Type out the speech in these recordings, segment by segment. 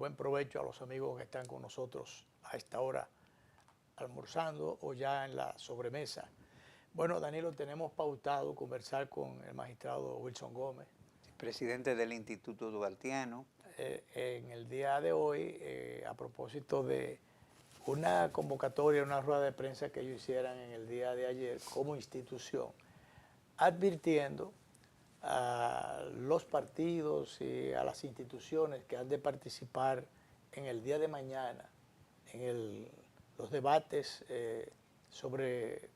buen provecho a los amigos que están con nosotros a esta hora almorzando o ya en la sobremesa. Bueno, Danilo, tenemos pautado conversar con el magistrado Wilson Gómez. Presidente del Instituto Duartiano. En el día de hoy, a propósito de una convocatoria, una rueda de prensa que ellos hicieran en el día de ayer como institución, advirtiendo a los partidos y a las instituciones que han de participar en el día de mañana en los debates sobre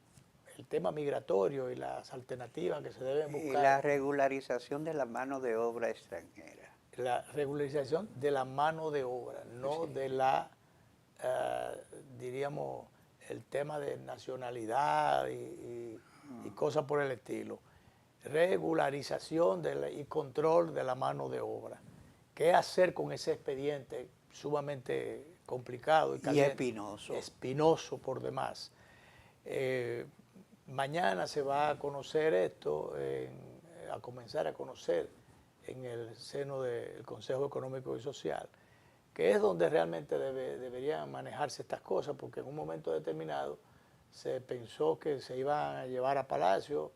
el tema migratorio y las alternativas que se deben buscar. Y la regularización de la mano de obra extranjera. La regularización de la mano de obra, no sí. De la, diríamos, el tema de nacionalidad y cosas por el estilo. Regularización y control de la mano de obra. ¿Qué hacer con ese expediente sumamente complicado y caliente? Y espinoso. Espinoso por demás. Mañana se va a conocer esto, a comenzar a conocer en el seno del Consejo Económico y Social, que es donde realmente deberían manejarse estas cosas, porque en un momento determinado se pensó que se iban a llevar a Palacio,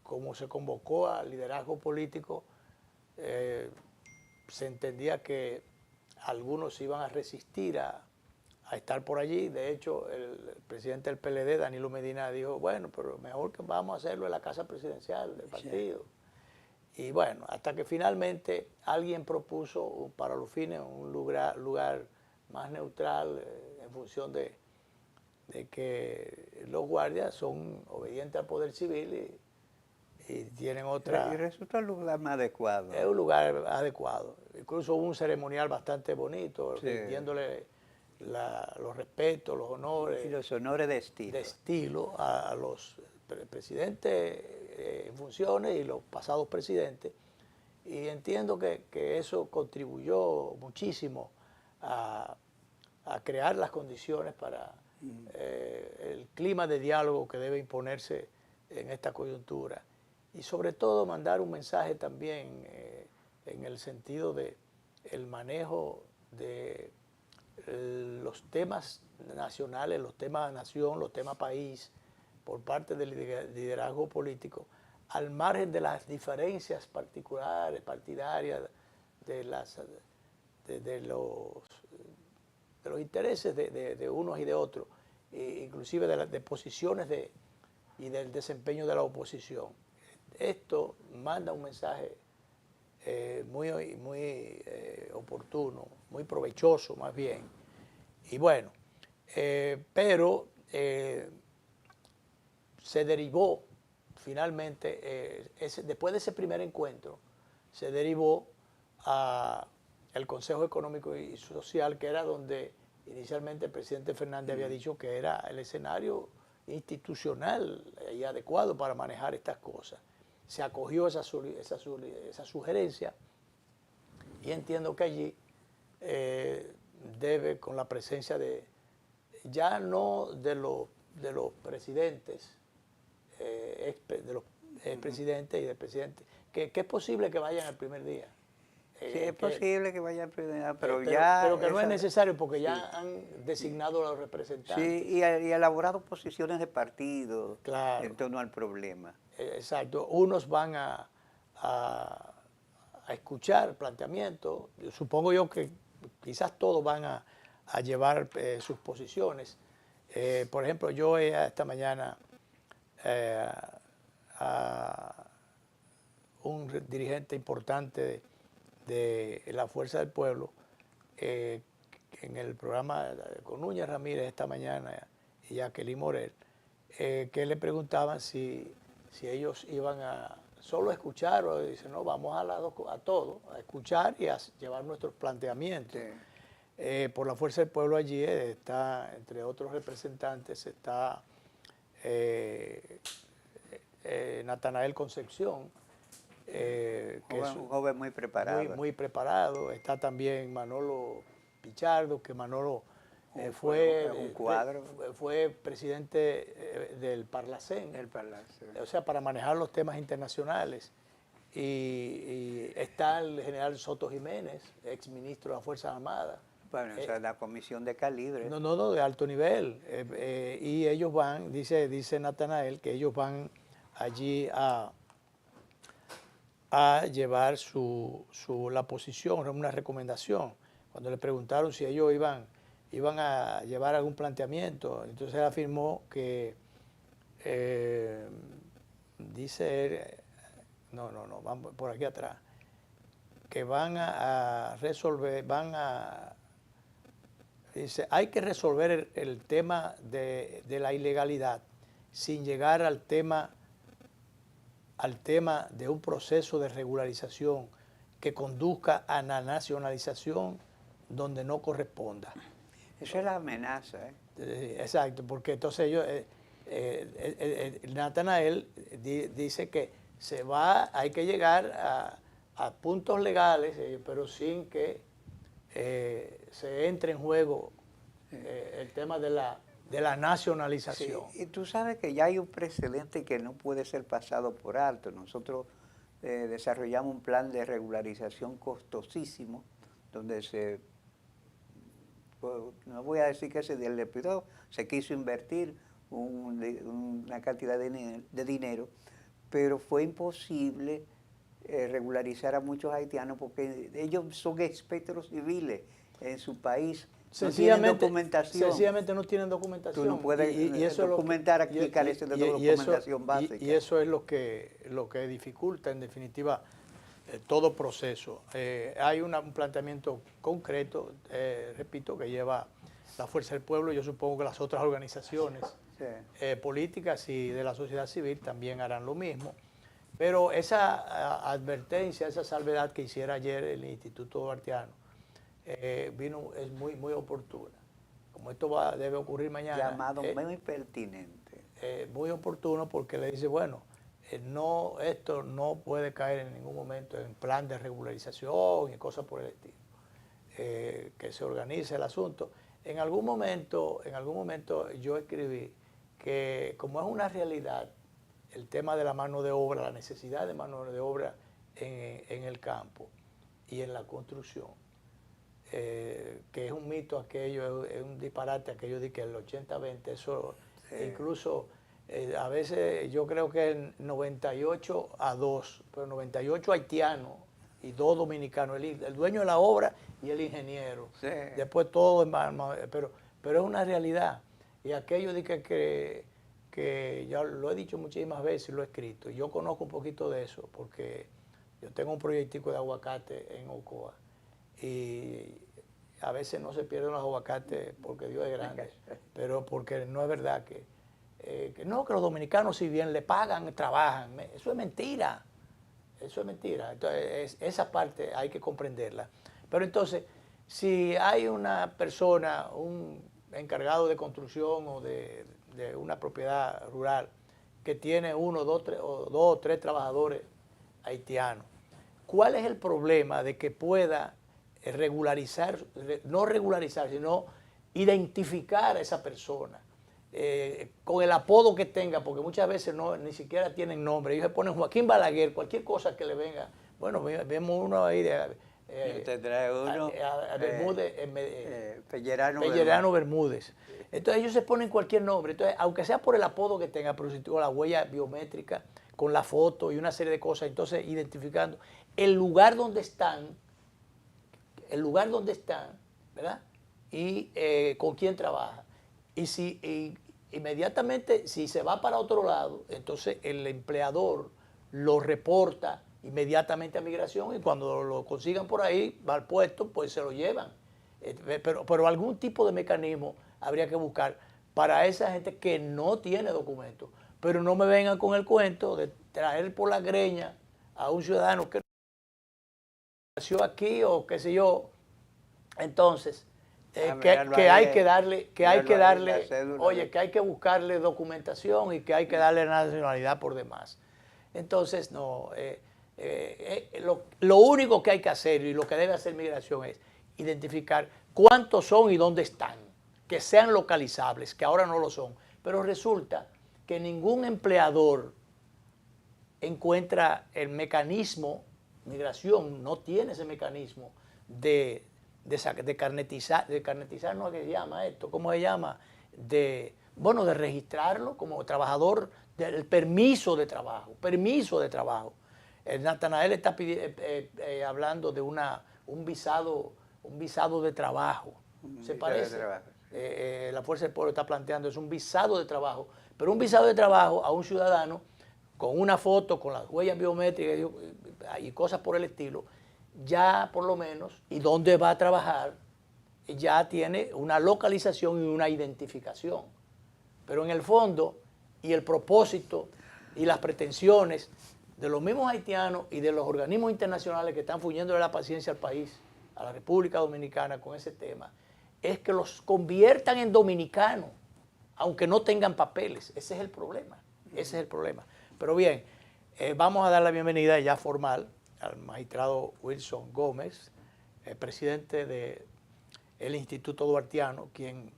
como se convocó al liderazgo político, se entendía que algunos iban a resistir a estar por allí. De hecho, el presidente del PLD, Danilo Medina, dijo, bueno, pero mejor que vamos a hacerlo en la casa presidencial del partido. Sí. Y bueno, hasta que finalmente alguien propuso para los fines un lugar más neutral en función de que los guardias son obedientes al poder civil y tienen otra... Y resulta el lugar más adecuado. Es un lugar adecuado. Incluso hubo un ceremonial bastante bonito, sí. Rindiéndole los respetos, los honores. Y los honores de estilo. De estilo a los presidentes en funciones y los pasados presidentes. Y entiendo que eso contribuyó muchísimo a crear las condiciones para el clima de diálogo que debe imponerse en esta coyuntura. Y sobre todo mandar un mensaje también en el sentido de el manejo de los temas nacionales, los temas nación, los temas país, por parte del liderazgo político, al margen de las diferencias particulares, partidarias, de los intereses de unos y de otros, inclusive de posiciones y del desempeño de la oposición. Esto manda un mensaje muy oportuno, muy provechoso más bien. Y bueno, pero se derivó finalmente, después de ese primer encuentro, se derivó al Consejo Económico y Social, que era donde inicialmente el presidente Fernández había dicho que era el escenario institucional y adecuado para manejar estas cosas. Se acogió esa sugerencia y entiendo que allí debe, con la presencia ya no de los presidentes, de los expresidentes y del presidente, que es posible que vayan el primer día. Sí, es posible que vayan el primer día, pero que no es necesario porque ya han designado a los representantes. Sí, y elaborado posiciones de partido en torno al problema. Exacto. Unos van a escuchar planteamientos. Supongo yo que quizás todos van a llevar sus posiciones. Por ejemplo, yo esta mañana a un dirigente importante de la Fuerza del Pueblo, en el programa con Núñez Ramírez esta mañana y Jacqueline Morel, que le preguntaban si ellos iban a solo escuchar o dicen, no, vamos a todos, a escuchar y a llevar nuestros planteamientos. Sí. Por la Fuerza del Pueblo allí está, entre otros representantes, está Natanael Concepción, que es un joven muy preparado. Muy preparado. Está también Manolo Pichardo, que Manolo fue presidente del Parlacén. El Parlacén. O sea, para manejar los temas internacionales. y está el general Soto Jiménez, ex ministro de las Fuerzas Armadas. Bueno, esa es la comisión de calibre. No, de alto nivel. Y ellos van, dice Natanael, que ellos van allí a llevar la posición, una recomendación. Cuando le preguntaron si ellos iban a llevar algún planteamiento, entonces él afirmó que, dice él, vamos por aquí atrás, que van a resolver, dice, hay que resolver el tema de la ilegalidad sin llegar al tema de un proceso de regularización que conduzca a la nacionalización donde no corresponda. Esa es la amenaza. Exacto, porque entonces ellos, Natanael dice que hay que llegar a puntos legales, pero sin que se entre en juego el tema de la nacionalización. Sí, y tú sabes que ya hay un precedente que no puede ser pasado por alto. Nosotros desarrollamos un plan de regularización costosísimo, donde no voy a decir que se dilapidó, se quiso invertir una cantidad de dinero, pero fue imposible regularizar a muchos haitianos porque ellos son espectros civiles en su país. No tienen documentación. Sencillamente no tienen documentación. Tú no puedes documentar aquí, carece de documentación básica. Y eso es lo que dificulta, en definitiva, todo proceso. Hay un planteamiento concreto, repito, que lleva la Fuerza del Pueblo. Yo supongo que las otras organizaciones políticas y de la sociedad civil también harán lo mismo. Pero esa advertencia, esa salvedad que hiciera ayer el Instituto Duartiano, es muy oportuna. Como esto debe ocurrir mañana. Llamado muy pertinente. Muy oportuno porque le dice, bueno, esto no puede caer en ningún momento en plan de regularización y cosas por el estilo. Que se organice el asunto. En algún momento yo escribí que como es una realidad el tema de la mano de obra, la necesidad de mano de obra en el campo y en la construcción, que es un mito aquello, es un disparate aquello de que el 80-20, eso incluso a veces yo creo que es 98-2, pero 98 haitianos y 2 dominicanos, el dueño de la obra y el ingeniero. Sí. Después todo, pero es una realidad. Y aquello de que ya lo he dicho muchísimas veces y lo he escrito. Yo conozco un poquito de eso porque yo tengo un proyectico de aguacate en Ocoa y a veces no se pierden los aguacates porque Dios es grande, pero porque no es verdad que los dominicanos si bien le pagan, trabajan. Eso es mentira. Eso es mentira. Entonces, esa parte hay que comprenderla. Pero entonces, si hay una persona, un encargado de construcción o de una propiedad rural que tiene 1, 2 o 3 trabajadores haitianos, ¿cuál es el problema de que pueda no regularizar, sino identificar a esa persona con el apodo que tenga? Porque muchas veces ni siquiera tienen nombre. Ellos se ponen Joaquín Balaguer, cualquier cosa que le venga. Bueno, vemos uno ahí te trae uno Bermúdez, Pellerano Bermúdez. Entonces ellos se ponen cualquier nombre. Entonces, aunque sea por el apodo que tenga, pero si tuvo la huella biométrica, con la foto y una serie de cosas, entonces identificando el lugar donde están, ¿verdad? Y con quién trabaja. Y si inmediatamente, si se va para otro lado, entonces el empleador lo reporta inmediatamente a migración y cuando lo consigan por ahí, va al puesto, pues se lo llevan. Pero algún tipo de mecanismo habría que buscar para esa gente que no tiene documentos. Pero no me vengan con el cuento de traer por la greña a un ciudadano que nació aquí o qué sé yo. Entonces, que hay que darle, oye, que hay que buscarle documentación y que hay que darle nacionalidad por demás. Entonces, no, lo único que hay que hacer y lo que debe hacer migración es identificar cuántos son y dónde están, que sean localizables, que ahora no lo son. Pero resulta que ningún empleador encuentra el mecanismo, migración no tiene ese mecanismo de carnetizar, no es que se llama esto, ¿cómo se llama? De registrarlo como trabajador, del permiso de trabajo. Natanael está hablando de un visado de trabajo. ¿Se parece? La Fuerza del Pueblo está planteando es un visado de trabajo, pero un visado de trabajo a un ciudadano con una foto, con las huellas biométricas y cosas por el estilo, ya por lo menos, y dónde va a trabajar, ya tiene una localización y una identificación. Pero en el fondo, y el propósito y las pretensiones de los mismos haitianos y de los organismos internacionales que están fuñendo de la paciencia al país, a la República Dominicana con ese tema, es que los conviertan en dominicanos, aunque no tengan papeles. Ese es el problema. Pero bien, vamos a dar la bienvenida ya formal al magistrado Wilson Gómez, presidente del Instituto Duartiano, quien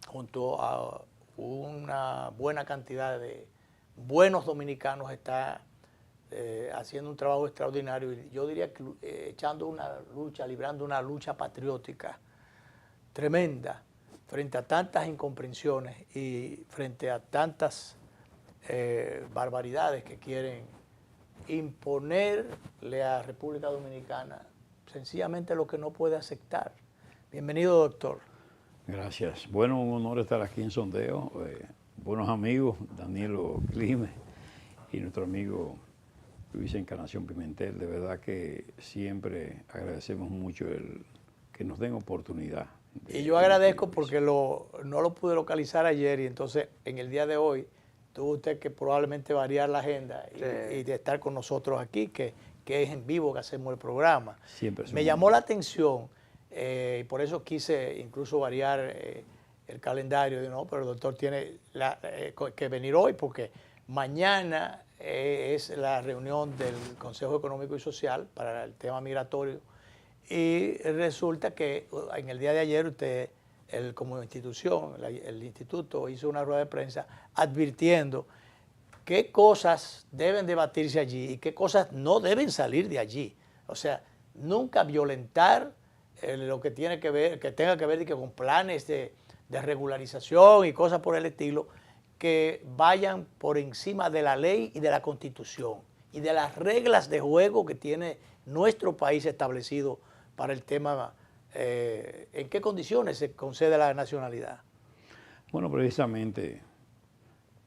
junto a una buena cantidad de buenos dominicanos está haciendo un trabajo extraordinario y yo diría que librando una lucha patriótica tremenda frente a tantas incomprensiones y frente a tantas barbaridades que quieren imponerle a República Dominicana sencillamente lo que no puede aceptar. Bienvenido, doctor. Gracias. Bueno, un honor estar aquí en Sondeo. Buenos amigos, Danilo Clime y nuestro amigo Luis Encarnación Pimentel. De verdad que siempre agradecemos mucho que nos den oportunidad. Y yo agradezco porque no lo pude localizar ayer y entonces en el día de hoy tuvo usted que probablemente variar la agenda y de estar con nosotros aquí, que es en vivo que hacemos el programa. Siempre me llamó la atención y por eso quise incluso variar el calendario. Pero el doctor tiene que venir hoy porque mañana es la reunión del Consejo Económico y Social para el tema migratorio. Y resulta que en el día de ayer usted, como institución, el instituto hizo una rueda de prensa advirtiendo qué cosas deben debatirse allí y qué cosas no deben salir de allí. O sea, nunca violentar lo que tenga que ver con planes de regularización y cosas por el estilo que vayan por encima de la ley y de la Constitución y de las reglas de juego que tiene nuestro país establecido para el tema, ¿en qué condiciones se concede la nacionalidad? Bueno, precisamente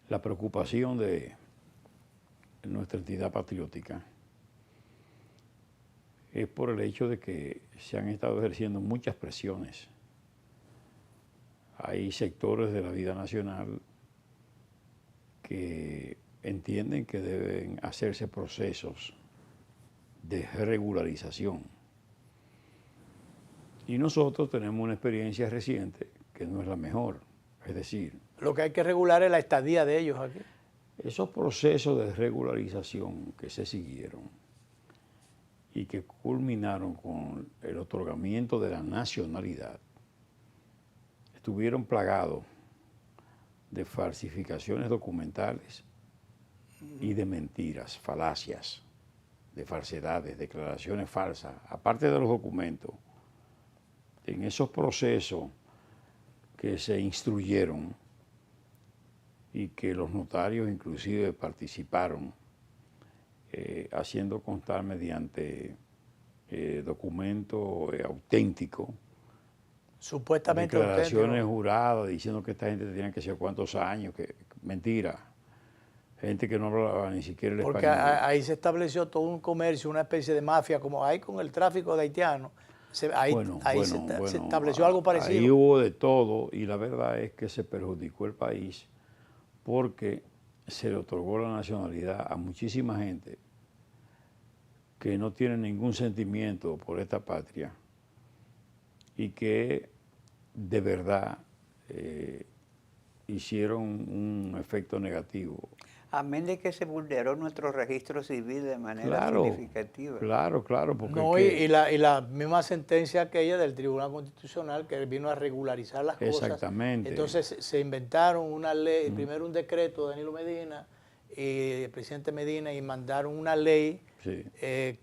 la preocupación de nuestra entidad patriótica es por el hecho de que se han estado ejerciendo muchas presiones. Hay sectores de la vida nacional que entienden que deben hacerse procesos de regularización. Y nosotros tenemos una experiencia reciente que no es la mejor. Es decir, lo que hay que regular es la estadía de ellos aquí. Esos procesos de regularización que se siguieron y que culminaron con el otorgamiento de la nacionalidad estuvieron plagados de falsificaciones documentales y de mentiras, falacias, de falsedades, declaraciones falsas, aparte de los documentos. En esos procesos que se instruyeron y que los notarios inclusive participaron haciendo constar mediante documentos auténticos, supuestamente declaraciones juradas diciendo que esta gente tenía que ser cuántos años, que mentira, gente que no hablaba ni siquiera el porque español. Porque ahí se estableció todo un comercio, una especie de mafia, como hay con el tráfico de haitianos. Se estableció algo parecido. Ahí hubo de todo y la verdad es que se perjudicó el país porque se le otorgó la nacionalidad a muchísima gente que no tiene ningún sentimiento por esta patria y que de verdad hicieron un efecto negativo. Amén de que se vulneró nuestro registro civil de manera significativa. Claro. Porque no, y la misma sentencia aquella del Tribunal Constitucional que vino a regularizar las cosas. Exactamente. Entonces se inventaron una ley, primero un decreto de Danilo Medina y el presidente Medina y mandaron una ley Sí.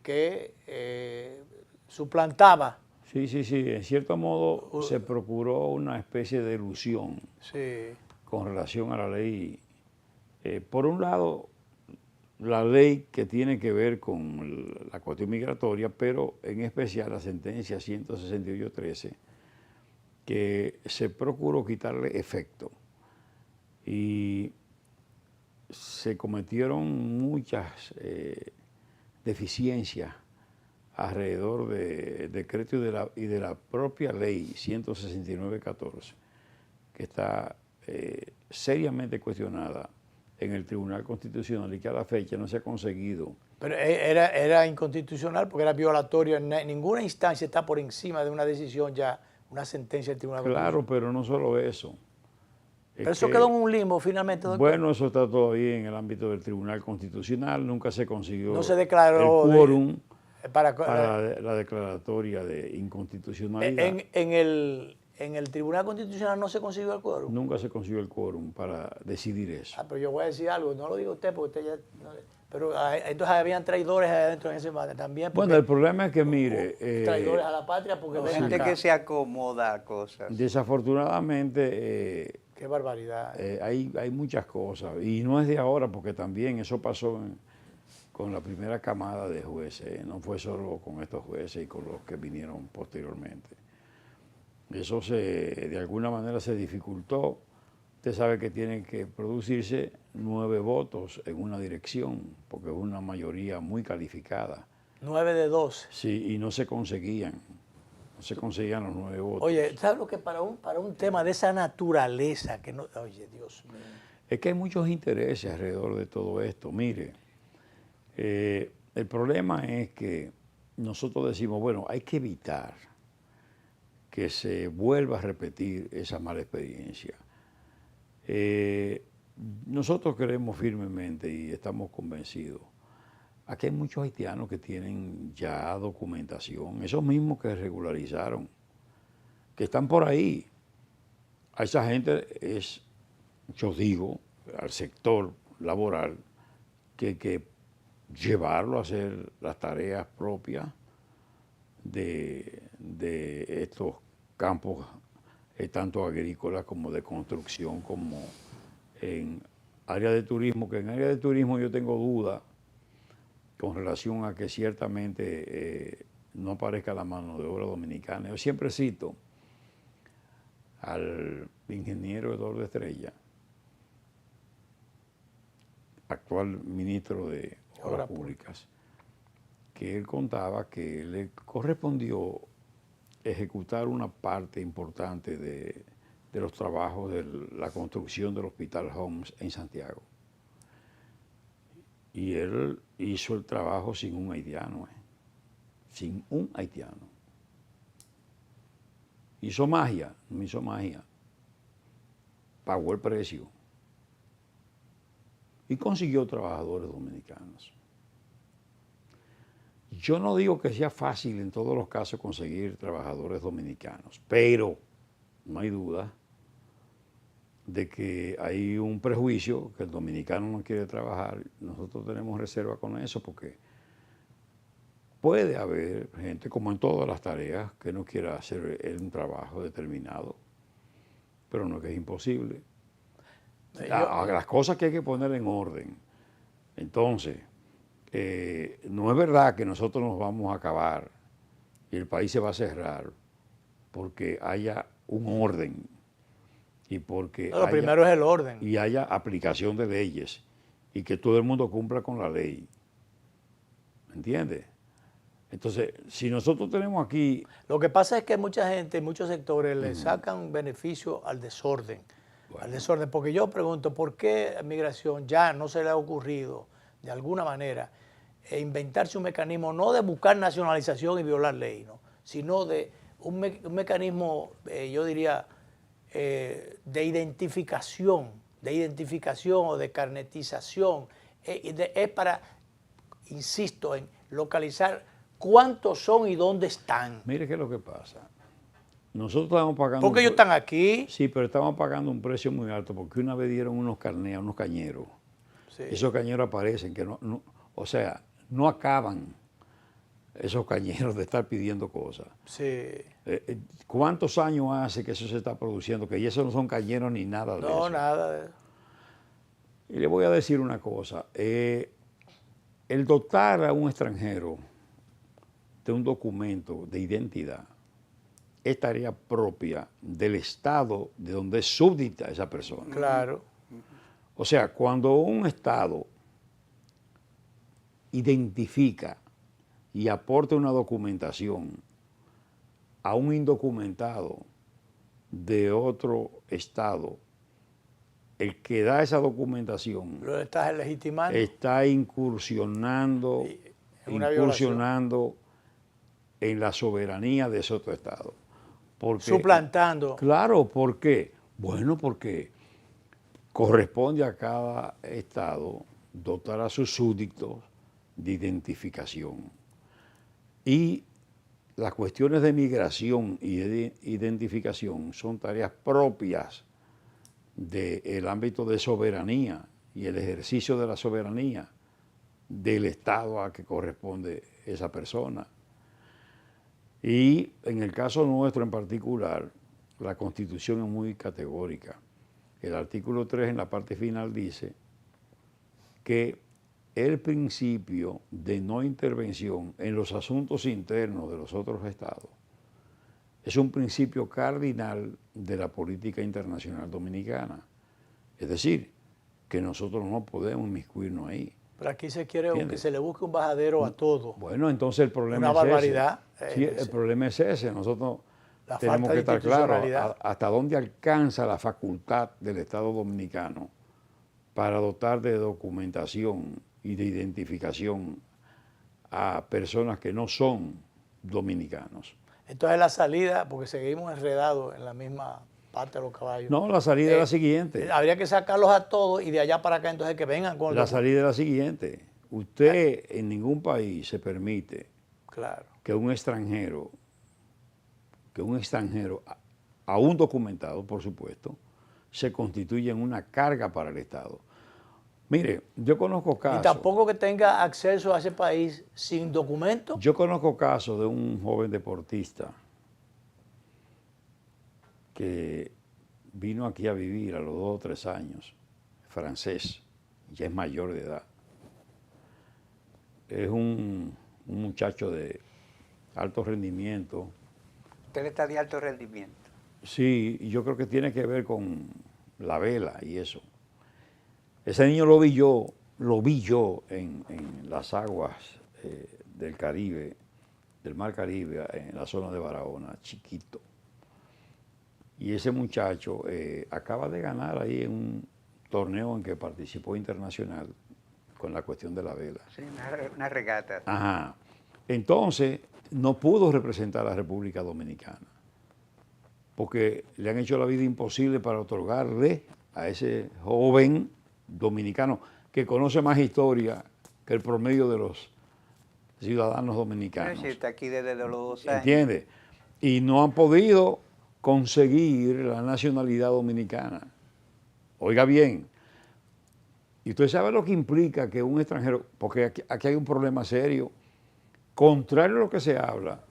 que suplantaba. Sí, en cierto modo se procuró una especie de ilusión Sí. con relación a la ley. Por un lado, la ley que tiene que ver con la cuestión migratoria, pero en especial la sentencia 168.13, que se procuró quitarle efecto. Y se cometieron muchas deficiencias alrededor de decreto y de la propia ley 169.14, que está seriamente cuestionada en el Tribunal Constitucional y que a la fecha no se ha conseguido. Pero era inconstitucional porque era violatorio. En ninguna instancia está por encima de una decisión ya, una sentencia del Tribunal Claro, Constitucional. pero no solo eso. Pero eso quedó en un limbo finalmente, doctor. Bueno, eso está todavía en el ámbito del Tribunal Constitucional, nunca se consiguió No se declaró el quórum para la declaratoria de inconstitucionalidad. en el Tribunal Constitucional no se consiguió el quórum. Nunca se consiguió el quórum para decidir eso. Ah, pero yo voy a decir algo, no lo diga usted porque usted ya... pero entonces habían traidores adentro en ese mate también. Bueno, el problema es que, mire... traidores a la patria porque ven Gente acá. que se acomoda a cosas. Desafortunadamente Qué barbaridad. hay muchas cosas y no es de ahora porque también eso pasó con la primera camada de jueces, no fue solo con estos jueces y con los que vinieron posteriormente. Eso de alguna manera se dificultó. Usted sabe que tienen que producirse 9 votos en una dirección porque es una mayoría muy calificada. 9 de 12. Sí, y no se conseguían. No se conseguían los 9 votos. Oye, ¿sabes lo que para un tema de esa naturaleza que no... Oye, Dios mío. Es que hay muchos intereses alrededor de todo esto. Mire, el problema es que nosotros decimos, bueno, hay que evitar que se vuelva a repetir esa mala experiencia. Nosotros creemos firmemente y estamos convencidos. Aquí hay muchos haitianos que tienen ya documentación, esos mismos que regularizaron, que están por ahí. A esa gente yo digo, al sector laboral, que hay que llevarlo a hacer las tareas propias de estos campos, tanto agrícolas como de construcción, como en área de turismo, que en área de turismo yo tengo duda con relación a que ciertamente no aparezca la mano de obra dominicana. Yo siempre cito al ingeniero Eduardo Estrella, actual ministro de Obras Públicas, que él contaba que le correspondió ejecutar una parte importante de los trabajos de la construcción del Hospital Homs en Santiago. Y él hizo el trabajo sin un haitiano, sin un haitiano. Hizo magia, no hizo magia. Pagó el precio. Y consiguió trabajadores dominicanos. Yo no digo que sea fácil en todos los casos conseguir trabajadores dominicanos, pero no hay duda de que hay un prejuicio que el dominicano no quiere trabajar. Nosotros tenemos reserva con eso porque puede haber gente, como en todas las tareas, que no quiera hacer un trabajo determinado, pero no es que es imposible. Las cosas que hay que poner en orden. Entonces, no es verdad que nosotros nos vamos a acabar y el país se va a cerrar porque haya un orden y porque lo primero es el orden. Y haya aplicación de leyes y que todo el mundo cumpla con la ley. ¿Me entiendes? Entonces, si nosotros tenemos aquí... Lo que pasa es que mucha gente, muchos sectores le sacan beneficio al desorden. Bueno. Al desorden, porque yo pregunto, ¿por qué a Migración ya no se le ha ocurrido, de alguna manera, inventarse un mecanismo, no de buscar nacionalización y violar ley, ¿no?, sino de un mecanismo, yo diría, de identificación o de carnetización? Es para, insisto, en localizar cuántos son y dónde están. Mire qué es lo que pasa. Nosotros estamos pagando... Porque ellos están aquí. Sí, pero estamos pagando un precio muy alto porque una vez dieron unos carnés a unos cañeros Sí. Esos cañeros aparecen, que o sea, no acaban esos cañeros de estar pidiendo cosas. Sí. ¿Cuántos años hace que eso se está produciendo? Que eso no son cañeros ni nada de eso. No, nada de eso. Y le voy a decir una cosa. El dotar a un extranjero de un documento de identidad es tarea propia del Estado de donde es súbdita esa persona. Claro. O sea, cuando un Estado identifica y aporta una documentación a un indocumentado de otro Estado, el que da esa documentación Lo estás legitimando. está incursionando en la soberanía de ese otro Estado. Porque, suplantando. Claro, ¿por qué? Bueno, porque corresponde a cada Estado dotar a sus súbditos de identificación. Y las cuestiones de migración y de identificación son tareas propias del ámbito de soberanía y el ejercicio de la soberanía del Estado a que corresponde esa persona. Y en el caso nuestro en particular, la Constitución es muy categórica. El artículo 3 en la parte final dice que el principio de no intervención en los asuntos internos de los otros estados es un principio cardinal de la política internacional dominicana. Es decir, que nosotros no podemos inmiscuirnos ahí. Pero aquí se quiere ¿Entiendes? que se le busque un bajadero a todo. Bueno, entonces el problema Una es barbaridad. ese. Sí, el problema es ese. Nosotros La tenemos falta que de estar claros institucionalidad. hasta dónde alcanza la facultad del Estado dominicano para dotar de documentación y de identificación a personas que no son dominicanos. Entonces la salida, porque seguimos enredados en la misma parte de los caballos. No, la salida es la siguiente. Habría que sacarlos a todos y de allá para acá entonces que vengan con La salida es la siguiente. Usted en ningún país se permite Claro. que un extranjero, aún documentado, por supuesto, se constituya en una carga para el Estado. Mire, yo conozco casos. Y tampoco que tenga acceso a ese país sin documento. Yo conozco casos de un joven deportista que vino aquí a vivir a los 2 o 3 años, francés, ya es mayor de edad. Es un muchacho de alto rendimiento. Usted está de alto rendimiento. Sí, y yo creo que tiene que ver con la vela y eso. Ese niño lo vi yo en las aguas del Caribe, del Mar Caribe, en la zona de Barahona, chiquito. Y ese muchacho acaba de ganar ahí en un torneo en que participó internacional con la cuestión de la vela. Sí, una regata. Ajá. Entonces, no pudo representar a la República Dominicana, porque le han hecho la vida imposible para otorgarle a ese joven dominicano que conoce más historia que el promedio de los ciudadanos dominicanos. Sí, está aquí desde los 2 años. ¿Entiende? Y no han podido conseguir la nacionalidad dominicana. Oiga bien, y usted sabe lo que implica que un extranjero, porque aquí hay un problema serio, contrario a lo que se habla,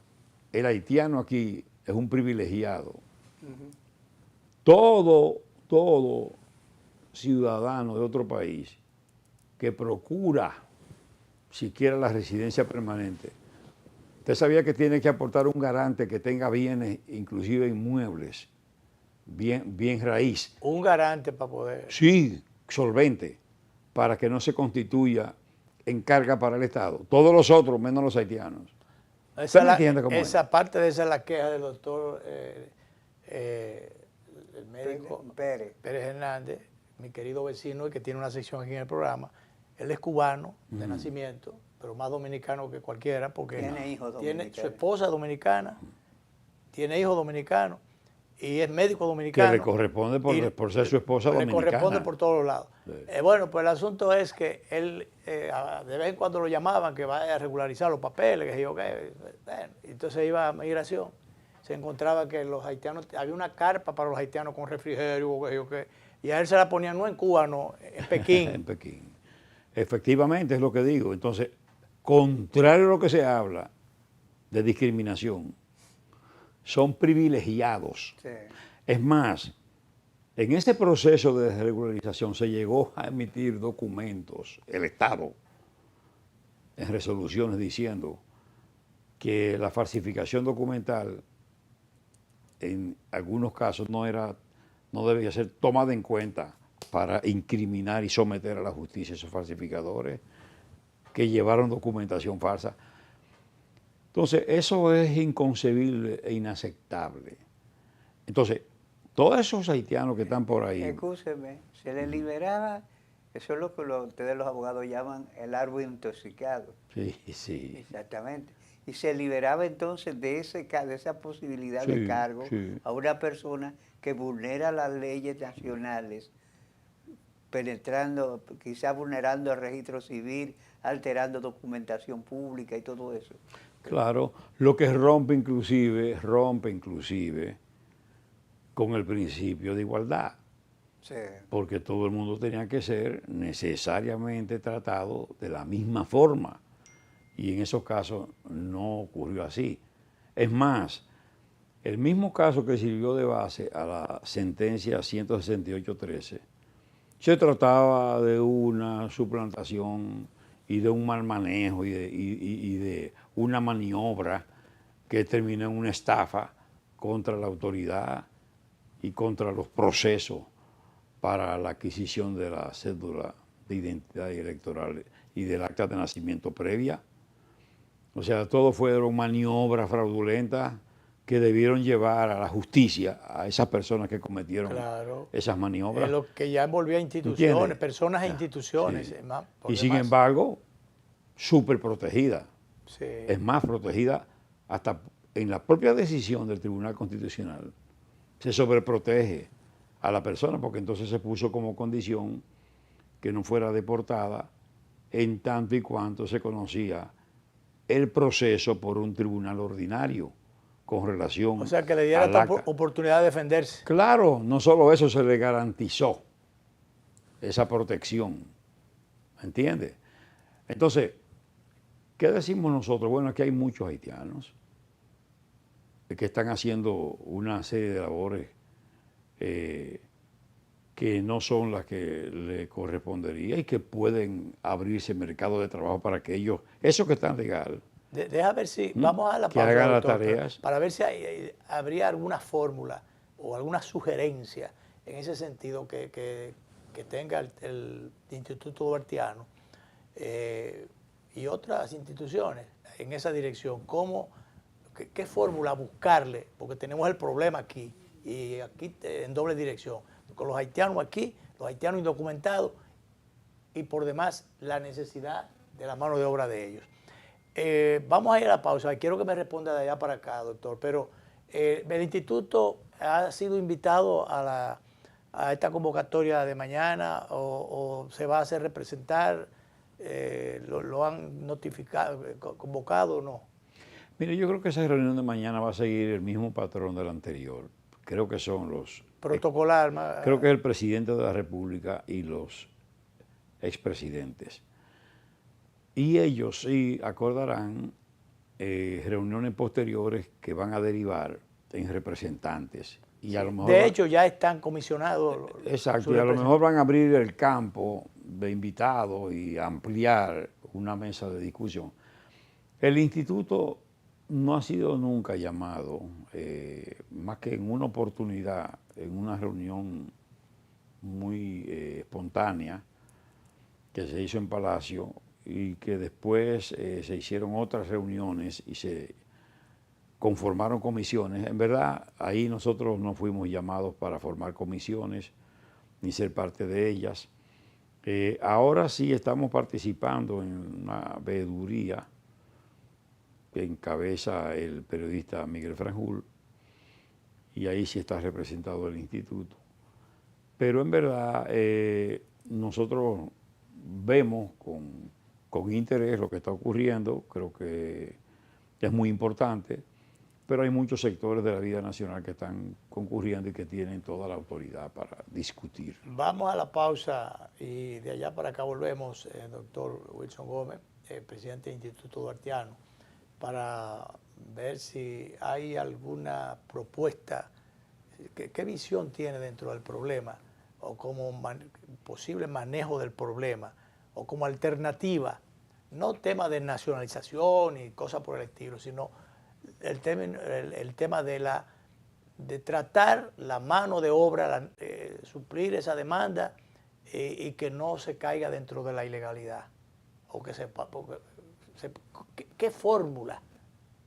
el haitiano aquí es un privilegiado. Todo ciudadano de otro país que procura siquiera la residencia permanente, usted sabía que tiene que aportar un garante que tenga bienes, inclusive inmuebles, bien raíz. Un garante para poder. Sí, solvente, para que no se constituya en carga para el Estado. Todos los otros, menos los haitianos. Esa parte de esa es la queja del doctor, el médico Pérez Hernández, mi querido vecino, que tiene una sección aquí en el programa. Él es cubano de nacimiento, pero más dominicano que cualquiera, porque tiene hijos tiene dominicanos. su esposa es dominicana, tiene hijos dominicanos y es médico dominicano. Que le corresponde por ser su esposa dominicana. Le corresponde por todos los lados. Sí. Bueno, pues el asunto es que él, de vez en cuando lo llamaban que vaya a regularizar los papeles, que yo qué. Bueno, entonces iba a migración, se encontraba que los haitianos, había una carpa para los haitianos con refrigerio, que yo qué, y a él se la ponían no en Cuba, no, en Pekín. En Pekín. Efectivamente, es lo que digo. Entonces, contrario a lo que se habla de discriminación, son privilegiados. Sí. Es más, en ese proceso de desregularización se llegó a emitir documentos, el Estado, en resoluciones diciendo que la falsificación documental en algunos casos no debía ser tomada en cuenta para incriminar y someter a la justicia a esos falsificadores que llevaron documentación falsa. Entonces, eso es inconcebible e inaceptable. Entonces, todos esos haitianos que están por ahí... Escúcheme, se les liberaba, eso es lo que ustedes los abogados llaman el árbol intoxicado. Sí, sí. Exactamente. Y se liberaba entonces de esa posibilidad Sí, de cargo sí. a una persona que vulnera las leyes nacionales, penetrando, quizás vulnerando el registro civil, alterando documentación pública y todo eso. Claro, lo que rompe inclusive con el principio de igualdad, Sí. porque todo el mundo tenía que ser necesariamente tratado de la misma forma, y en esos casos no ocurrió así. Es más, el mismo caso que sirvió de base a la sentencia 168-13, se trataba de una suplantación y de un mal manejo y de una maniobra que terminó en una estafa contra la autoridad y contra los procesos para la adquisición de la cédula de identidad electoral y del acta de nacimiento previa. O sea, todo fueron maniobras fraudulentas que debieron llevar a la justicia a esas personas que cometieron esas maniobras. Es lo que ya envolvía instituciones, ¿Entiendes? personas e instituciones. Sí. Por Sin demás. embargo, súper protegida. Sí. Es más, protegida hasta en la propia decisión del Tribunal Constitucional. Se sobreprotege a la persona porque entonces se puso como condición que no fuera deportada en tanto y cuanto se conocía el proceso por un tribunal ordinario con relación O sea, que le diera al esta acta. oportunidad de defenderse. Claro, no solo eso, se le garantizó esa protección, ¿entiendes? Entonces, ¿qué decimos nosotros? Bueno, aquí hay muchos haitianos que están haciendo una serie de labores que no son las que le correspondería y que pueden abrirse mercado de trabajo para que ellos, esos que están legal, Deja ver si, vamos a la que pausa, hagan las doctor, tareas. para ver si habría alguna fórmula o alguna sugerencia en ese sentido que tenga el Instituto Duartiano y otras instituciones en esa dirección. ¿Qué fórmula buscarle? Porque tenemos el problema aquí, y aquí en doble dirección, con los haitianos aquí, los haitianos indocumentados, y por demás la necesidad de la mano de obra de ellos. Vamos a ir a la pausa. Quiero que me responda de allá para acá, doctor, pero el instituto ha sido invitado a esta convocatoria de mañana o se va a hacer representar, lo han notificado, convocado o no. Mire, yo creo que esa reunión de mañana va a seguir el mismo patrón del anterior. Creo que son los... Protocolar. Creo que es el presidente de la República y los expresidentes. Y ellos sí acordarán reuniones posteriores que van a derivar en representantes. Y a lo mejor de hecho, ya están comisionados. Exacto, y a lo mejor van a abrir el campo de invitados y ampliar una mesa de discusión. El instituto no ha sido nunca llamado, más que en una oportunidad, en una reunión muy espontánea que se hizo en Palacio y que después se hicieron otras reuniones y se conformaron comisiones. En verdad, ahí nosotros no fuimos llamados para formar comisiones ni ser parte de ellas. Ahora sí estamos participando en una veeduría que encabeza el periodista Miguel Franjul, y ahí sí está representado el instituto. Pero en verdad nosotros vemos con interés lo que está ocurriendo, creo que es muy importante. pero hay muchos sectores de la vida nacional que están concurriendo y que tienen toda la autoridad para discutir. Vamos a la pausa y de allá para acá volvemos, doctor Wilson Gómez, presidente del Instituto Duartiano, para ver si hay alguna propuesta, qué visión tiene dentro del problema, o como posible manejo del problema, o como alternativa, no tema de nacionalización y cosas por el estilo, sino el tema de tratar la mano de obra, suplir esa demanda y que no se caiga dentro de la ilegalidad. O que ¿qué fórmula?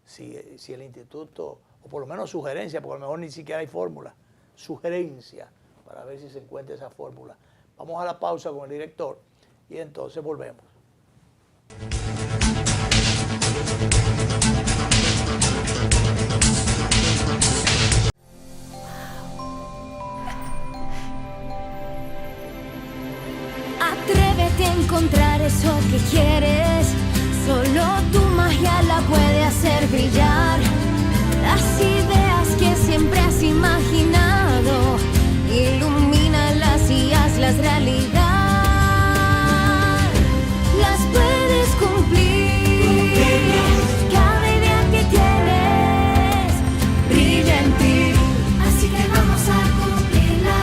Si el instituto, o por lo menos sugerencia, porque a lo mejor ni siquiera hay fórmula, sugerencia, para ver si se encuentra esa fórmula. Vamos a la pausa con el director y entonces volvemos. Atrévete a encontrar eso que quieres. Solo tu magia la puede hacer brillar. Las ideas que siempre has imaginado, ilumínalas y hazlas realidad. Las puedes cumplir. Cada idea que tienes brilla en ti. Así que vamos a cumplirla.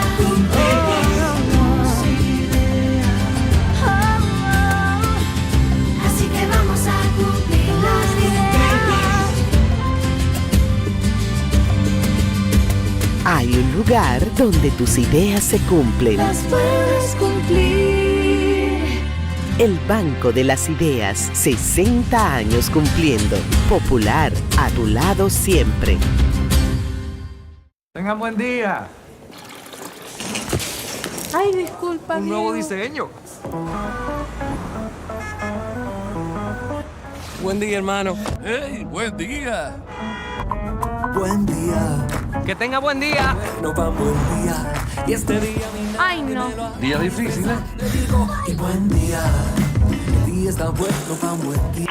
Así que vamos a cumplirla. Hay un lugar donde tus ideas se cumplen. Las puedes cumplir. El Banco de las Ideas, 60 años cumpliendo. Popular, a tu lado siempre. Tengan buen día. Ay, disculpa. Un nuevo Diego. diseño. Buen día, hermano. ¡Hey, buen día! Buen día, Que tenga buen día. no va buen día. Y este día mi Ay, no. Día difícil, ¿eh? te digo, y buen día. El día está bueno, va buen día.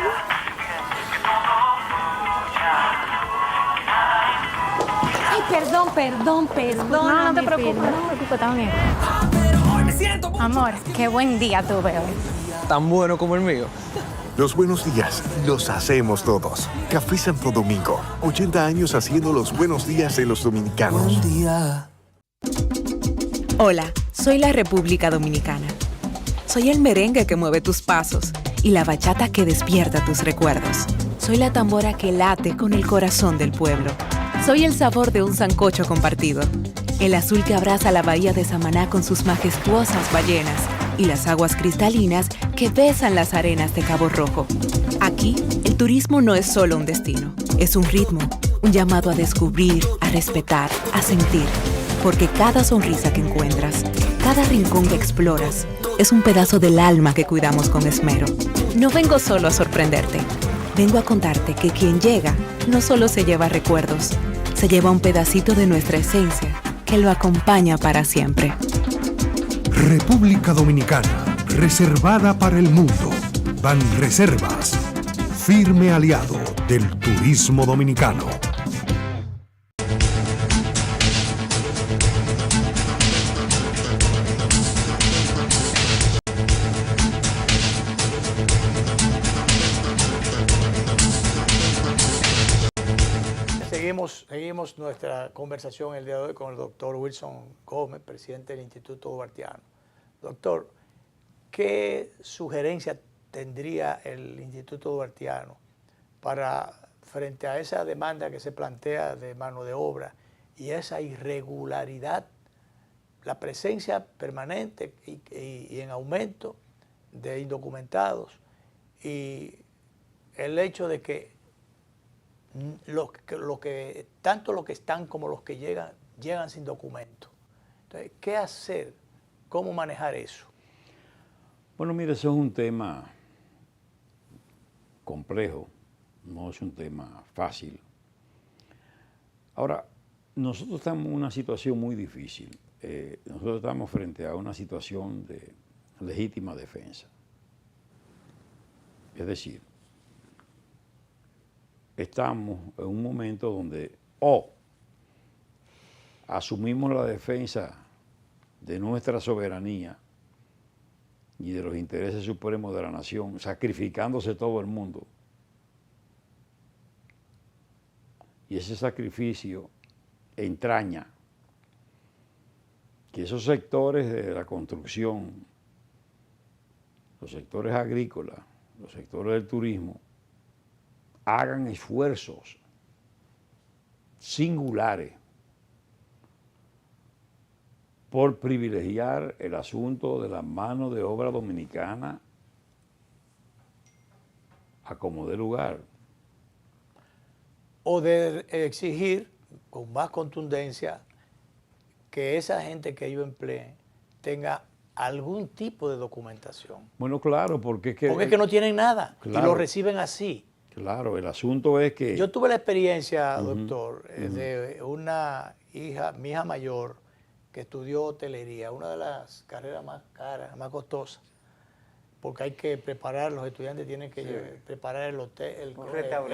Ay, perdón. No te preocupes, también. Amor, qué buen día tuve hoy. Tan bueno como el mío. Los buenos días los hacemos todos. Café Santo Domingo, 80 años haciendo los buenos días de los dominicanos. Buen día. Hola, soy la República Dominicana. Soy el merengue que mueve tus pasos y la bachata que despierta tus recuerdos. Soy la tambora que late con el corazón del pueblo. Soy el sabor de un sancocho compartido. El azul que abraza la bahía de Samaná con sus majestuosas ballenas y las aguas cristalinas que besan las arenas de Cabo Rojo. Aquí, el turismo no es solo un destino, es un ritmo, un llamado a descubrir, a respetar, a sentir. Porque cada sonrisa que encuentras, cada rincón que exploras, es un pedazo del alma que cuidamos con esmero. No vengo solo a sorprenderte, vengo a contarte que quien llega no solo se lleva recuerdos, se lleva un pedacito de nuestra esencia que lo acompaña para siempre. República Dominicana, reservada para el mundo. Banreservas, firme aliado del turismo dominicano. Seguimos nuestra conversación el día de hoy con el doctor Wilson Gómez, presidente del Instituto Duartiano. Doctor, ¿qué sugerencia tendría el Instituto Duartiano para, frente a esa demanda que se plantea de mano de obra y esa irregularidad, la presencia permanente y en aumento de indocumentados y el hecho de que tanto los que están como los que llegan sin documento? Entonces, ¿qué hacer? ¿Cómo manejar eso? Bueno, mire, eso es un tema complejo, no es un tema fácil. Ahora, nosotros estamos en una situación muy difícil. Nosotros estamos frente a una situación de legítima defensa. Es decir, estamos en un momento donde o asumimos la defensa de nuestra soberanía y de los intereses supremos de la nación, sacrificándose todo el mundo. Y ese sacrificio entraña que esos sectores de la construcción, los sectores agrícolas, los sectores del turismo, hagan esfuerzos singulares por privilegiar el asunto de la mano de obra dominicana a como dé lugar. O de exigir con más contundencia que esa gente que ellos empleen tenga algún tipo de documentación. Bueno, claro, porque es que... Porque es que no tienen nada y Claro. lo reciben así. Claro, el asunto es que... Yo tuve la experiencia, doctor, de una hija, mi hija mayor, que estudió hotelería, una de las carreras más caras, más costosas, porque hay que preparar, los estudiantes tienen que preparar el hotel, el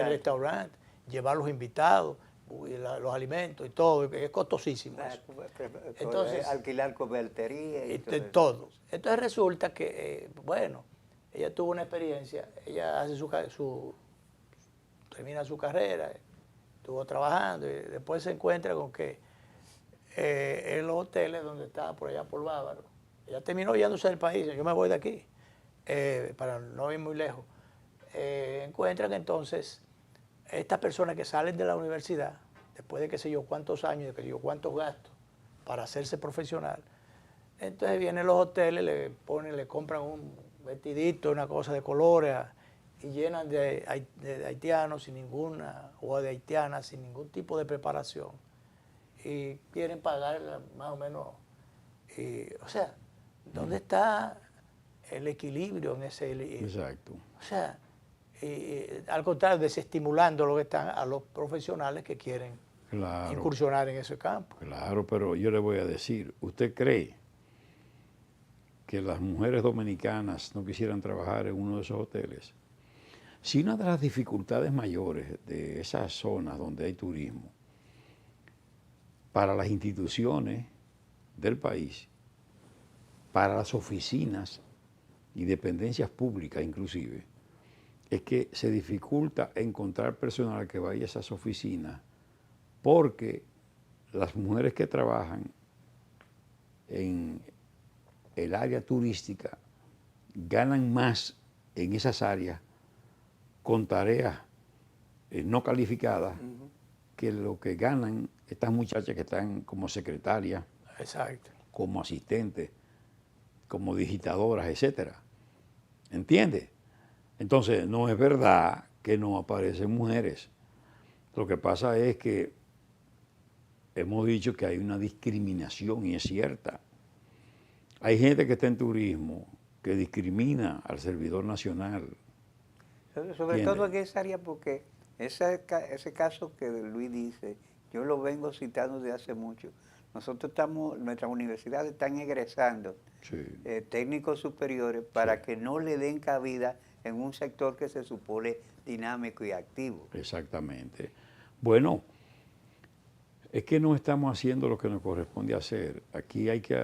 restaurante, llevar los invitados, los alimentos y todo, es costosísimo eso. Entonces, alquilar cobertería y todo. Entonces resulta que, bueno, ella tuvo una experiencia, ella hace termina su carrera, estuvo trabajando y después se encuentra con que en los hoteles donde estaba por allá por Bávaro, ella terminó yéndose del país, yo me voy de aquí, para no ir muy lejos, encuentra que entonces estas personas que salen de la universidad, después de qué sé yo cuántos años, de qué sé yo cuántos gastos para hacerse profesional, entonces vienen los hoteles, le compran un vestidito, una cosa de colores, y llenan de haitianos sin ninguna, o de haitianas sin ningún tipo de preparación. Y quieren pagar más o menos. O sea, ¿dónde está el equilibrio en ese? Exacto. O sea, al contrario, desestimulando lo que están a los profesionales que quieren incursionar en ese campo. Claro, pero yo le voy a decir, ¿usted cree que las mujeres dominicanas no quisieran trabajar en uno de esos hoteles? Si una de las dificultades mayores de esas zonas donde hay turismo para las instituciones del país, para las oficinas y dependencias públicas inclusive, es que se dificulta encontrar personal que vaya a esas oficinas porque las mujeres que trabajan en el área turística ganan más en esas áreas con tareas no calificadas que lo que ganan estas muchachas que están como secretarias, exacto, como asistentes, como digitadoras, etcétera. ¿Entiende? Entonces, no es verdad que no aparecen mujeres. Lo que pasa es que hemos dicho que hay una discriminación y es cierta. Hay gente que está en turismo que discrimina al servidor nacional. Sobre todo en esa área, porque ese caso que Luis dice, yo lo vengo citando desde hace mucho. Nosotros nuestras universidades están egresando técnicos superiores para que no le den cabida en un sector que se supone dinámico y activo. Exactamente. Bueno, es que no estamos haciendo lo que nos corresponde hacer. Aquí hay que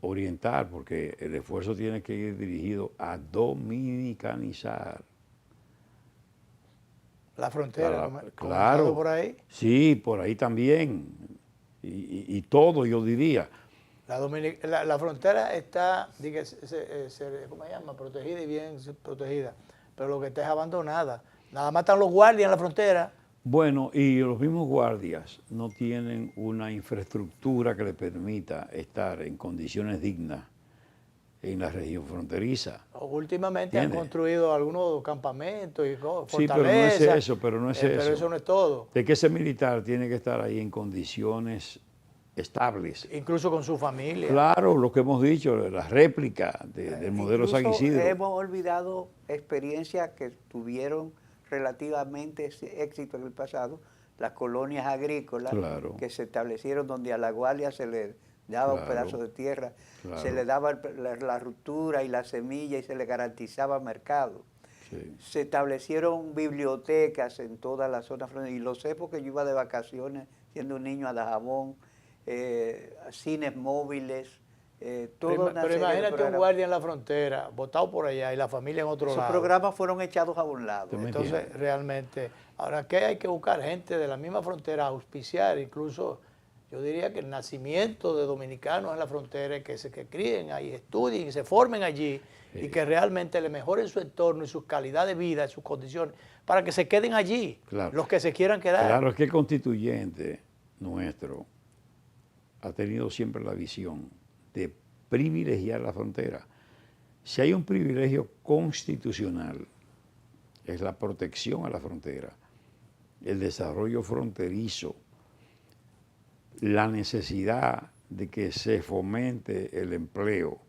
orientar, porque el esfuerzo tiene que ir dirigido a dominicanizar. La frontera, claro, por ahí. Sí, por ahí también. Y todo, yo diría. La frontera está, ¿cómo se llama? Protegida y bien protegida. Pero lo que está es abandonada. Nada más están los guardias en la frontera. Bueno, y los mismos guardias no tienen una infraestructura que les permita estar en condiciones dignas en la región fronteriza. Últimamente han construido algunos campamentos y fortalezas. Sí, pero no es eso, pero eso no es todo. De que ese militar tiene que estar ahí en condiciones estables. Incluso con su familia. Claro, lo que hemos dicho, la réplica del modelo San Isidro. Hemos olvidado experiencias que tuvieron relativamente éxito en el pasado, las colonias agrícolas que se establecieron donde a la guardia se le daba un pedazo de tierra, se le daba la ruptura y la semilla y se le garantizaba mercado. Sí. Se establecieron bibliotecas en toda la zona fronteriza, y lo sé porque yo iba de vacaciones siendo un niño a Dajabón, cines móviles, todo una Pero serie de imagínate un programas. guardia en la frontera, botado por allá y la familia en otro Esos lado. programas fueron echados a un lado. Entonces, realmente, ahora que hay que buscar gente de la misma frontera, auspiciar, incluso yo diría que el nacimiento de dominicanos en la frontera, que se críen ahí, estudien y se formen allí, y que realmente le mejoren su entorno y su calidad de vida, sus condiciones, para que se queden allí, Claro. los que se quieran quedar. Claro, es que el constituyente nuestro ha tenido siempre la visión de privilegiar la frontera. Si hay un privilegio constitucional, es la protección a la frontera, el desarrollo fronterizo, la necesidad de que se fomente el empleo,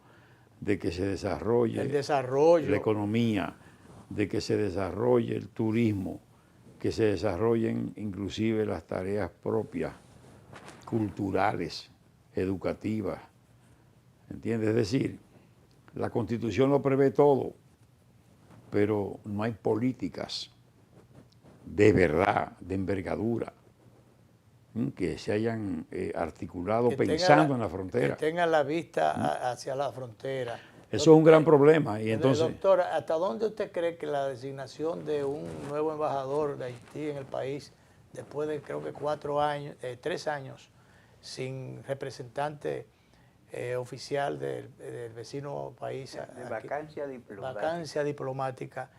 de que se desarrolle El desarrollo. la economía, de que se desarrolle el turismo, que se desarrollen inclusive las tareas propias, culturales, educativas. ¿Entiendes? Es decir, la Constitución lo prevé todo, pero no hay políticas de verdad, de envergadura, que se hayan articulado Que tenga pensando en la frontera. Que tengan la vista hacia la frontera. Eso es un gran problema. Y entonces, doctor, ¿hasta dónde usted cree que la designación de un nuevo embajador de Haití en el país, después de creo que 3 años, sin representante oficial del vecino país? De vacancia diplomática. Vacancia diplomática.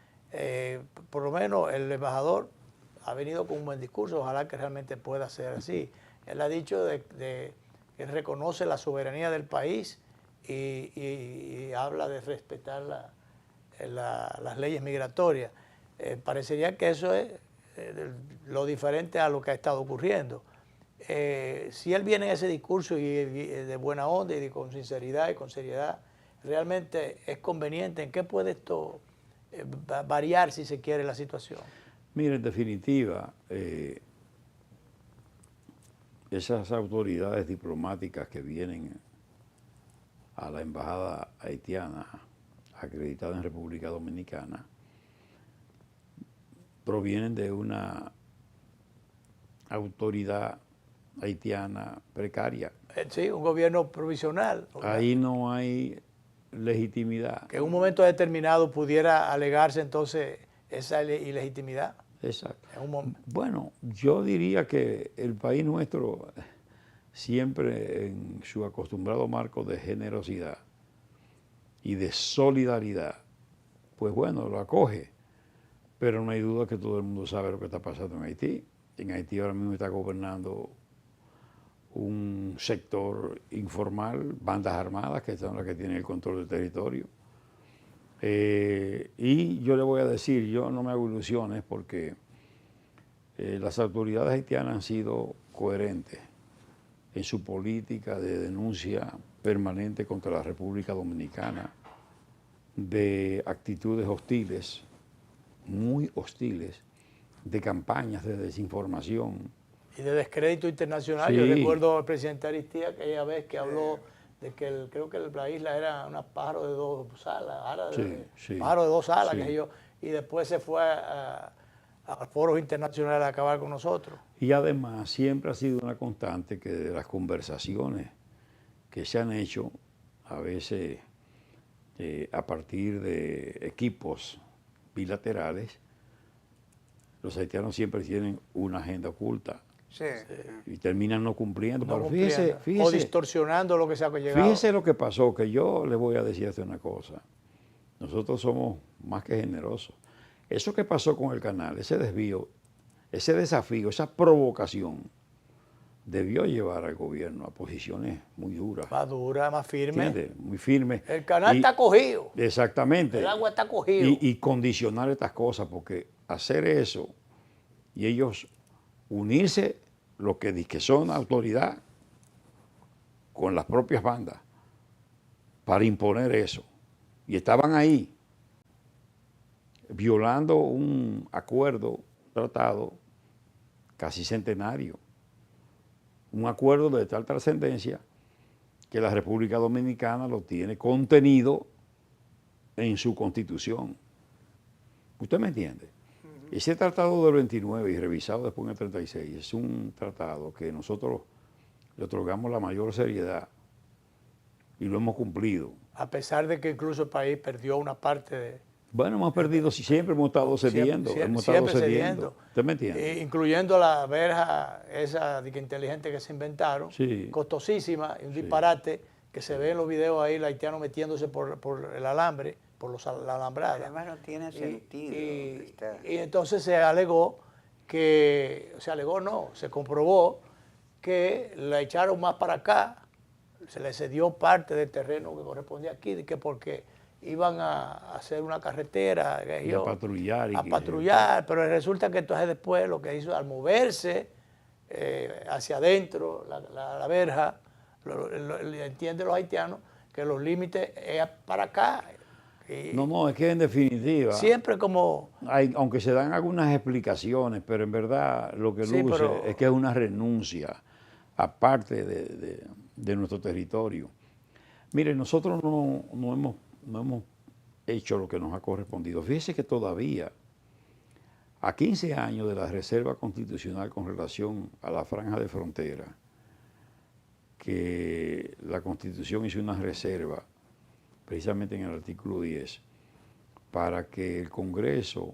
Por lo menos el embajador ha venido con un buen discurso, ojalá que realmente pueda ser así. Él ha dicho que él reconoce la soberanía del país y habla de respetar las leyes migratorias. Parecería que eso es lo diferente a lo que ha estado ocurriendo. Si él viene en ese discurso y de buena onda y con sinceridad y con seriedad, realmente es conveniente. ¿En qué puede esto variar, si se quiere, la situación? mire, en definitiva, esas autoridades diplomáticas que vienen a la embajada haitiana acreditada en República Dominicana provienen de una autoridad haitiana precaria. Sí, un gobierno provisional. Ahí no hay legitimidad. Que en un momento determinado pudiera alegarse entonces esa ilegitimidad. Exacto. Bueno, yo diría que el país nuestro, siempre en su acostumbrado marco de generosidad y de solidaridad, pues bueno, lo acoge. Pero no hay duda que todo el mundo sabe lo que está pasando en Haití. En Haití ahora mismo está gobernando un sector informal, bandas armadas, que son las que tienen el control del territorio. Y yo le voy a decir, yo no me hago ilusiones porque las autoridades haitianas han sido coherentes en su política de denuncia permanente contra la República Dominicana, de actitudes hostiles, muy hostiles, de campañas de desinformación. Y de descrédito internacional. Sí. Yo recuerdo al presidente Aristía aquella vez que habló de que creo que la isla era un pájaro de 2 alas, pájaro de 2 alas, Sí. que yo, y después se fue a foros internacionales a acabar con nosotros. Y además siempre ha sido una constante que de las conversaciones que se han hecho, a veces a partir de equipos bilaterales, los haitianos siempre tienen una agenda oculta. Sí. Y terminan no cumpliendo. No Pero cumpliendo, fíjese, o distorsionando lo que se ha llegado. fíjese lo que pasó, que yo le voy a decir hasta una cosa. Nosotros somos más que generosos. Eso que pasó con el canal, ese desvío, ese desafío, esa provocación, debió llevar al gobierno a posiciones muy duras. Más dura, más firme. ¿Entiendes? Muy firmes. El canal está cogido. Exactamente. El agua está cogido. Y condicionar estas cosas, porque hacer eso y ellos unirse, lo que dicen que son autoridad, con las propias bandas, para imponer eso. Y estaban ahí, violando un acuerdo, tratado casi centenario. Un acuerdo de tal trascendencia que la República Dominicana lo tiene contenido en su Constitución. ¿Usted me entiende? Ese tratado del 29 y revisado después en el 36 es un tratado que nosotros le otorgamos la mayor seriedad y lo hemos cumplido. A pesar de que incluso el país perdió una parte de... Bueno, hemos perdido, siempre hemos estado cediendo. ¿Usted me entiende? Incluyendo la verja esa de que inteligente que se inventaron, costosísima, y un disparate que se ve en los videos ahí, los haitianos metiéndose por el alambre, por la alambrada. Además no tiene sentido. Y entonces se alegó se comprobó que la echaron más para acá, se le cedió parte del terreno que correspondía aquí, que porque iban a hacer una carretera a patrullar. A patrullar, pero resulta que entonces después lo que hizo al moverse hacia adentro, la verja, entienden los haitianos que los límites es para acá. No, es que en definitiva... Siempre como... aunque se dan algunas explicaciones, pero en verdad lo que luce es que es una renuncia aparte de nuestro territorio. Mire, nosotros no hemos hecho lo que nos ha correspondido. Fíjese que todavía, a 15 años de la reserva constitucional con relación a la franja de frontera, que la Constitución hizo una reserva, precisamente en el artículo 10, para que el Congreso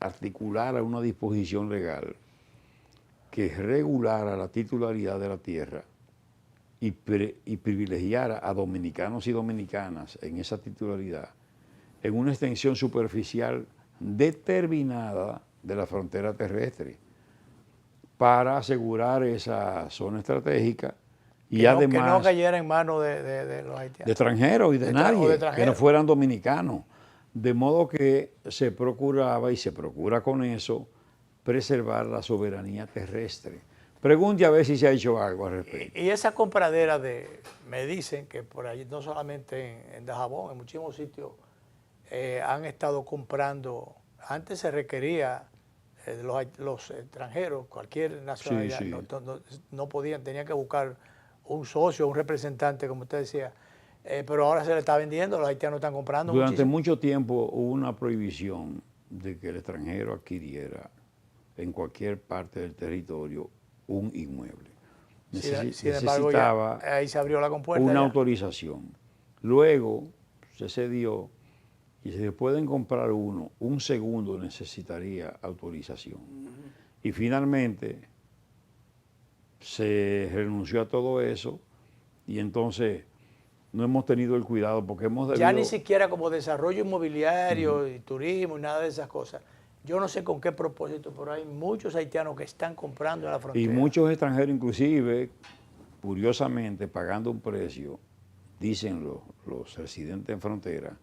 articulara una disposición legal que regulara la titularidad de la tierra y privilegiara a dominicanos y dominicanas en esa titularidad en una extensión superficial determinada de la frontera terrestre para asegurar esa zona estratégica y además... Que no cayera en manos de los haitianos. De extranjeros y de nadie, que no fueran dominicanos. De modo que se procuraba y se procura con eso preservar la soberanía terrestre. Pregunte a ver si se ha hecho algo al respecto. Y esa compradera me dicen que por allí, no solamente en Dajabón, en muchísimos sitios, han estado comprando. Antes se requería los extranjeros, cualquier nacionalidad, no podían, tenían que buscar un socio, un representante, como usted decía, pero ahora se le está vendiendo, los haitianos están comprando. Durante mucho tiempo hubo una prohibición de que el extranjero adquiriera en cualquier parte del territorio un inmueble. Sin embargo, ya, ahí se abrió la compuerta. Una autorización. Luego se cedió y si se pueden comprar uno, un segundo necesitaría autorización. Y finalmente se renunció a todo eso y entonces no hemos tenido el cuidado porque hemos debido... Ya ni siquiera como desarrollo inmobiliario y turismo y nada de esas cosas. Yo no sé con qué propósito, pero hay muchos haitianos que están comprando en la frontera. Y muchos extranjeros inclusive, curiosamente, pagando un precio, dicen los residentes en frontera,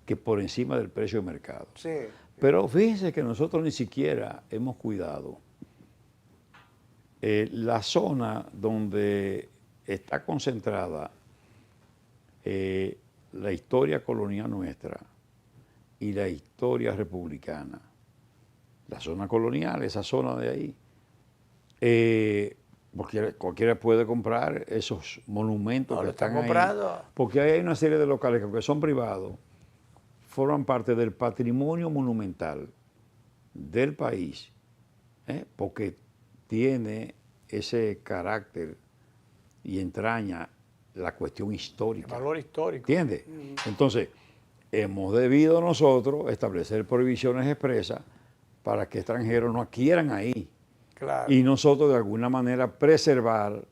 que por encima del precio de mercado. Sí. Pero fíjense que nosotros ni siquiera hemos cuidado la zona donde está concentrada la historia colonial nuestra y la historia republicana. La zona colonial, esa zona de ahí. Porque cualquiera puede comprar esos monumentos que están ahí. Porque hay una serie de locales que aunque son privados, forman parte del patrimonio monumental del país, porque tiene ese carácter y entraña la cuestión histórica. El valor histórico. ¿Entiendes? Entonces, hemos debido nosotros establecer prohibiciones expresas para que extranjeros no adquieran ahí. Claro. Y nosotros de alguna manera preservar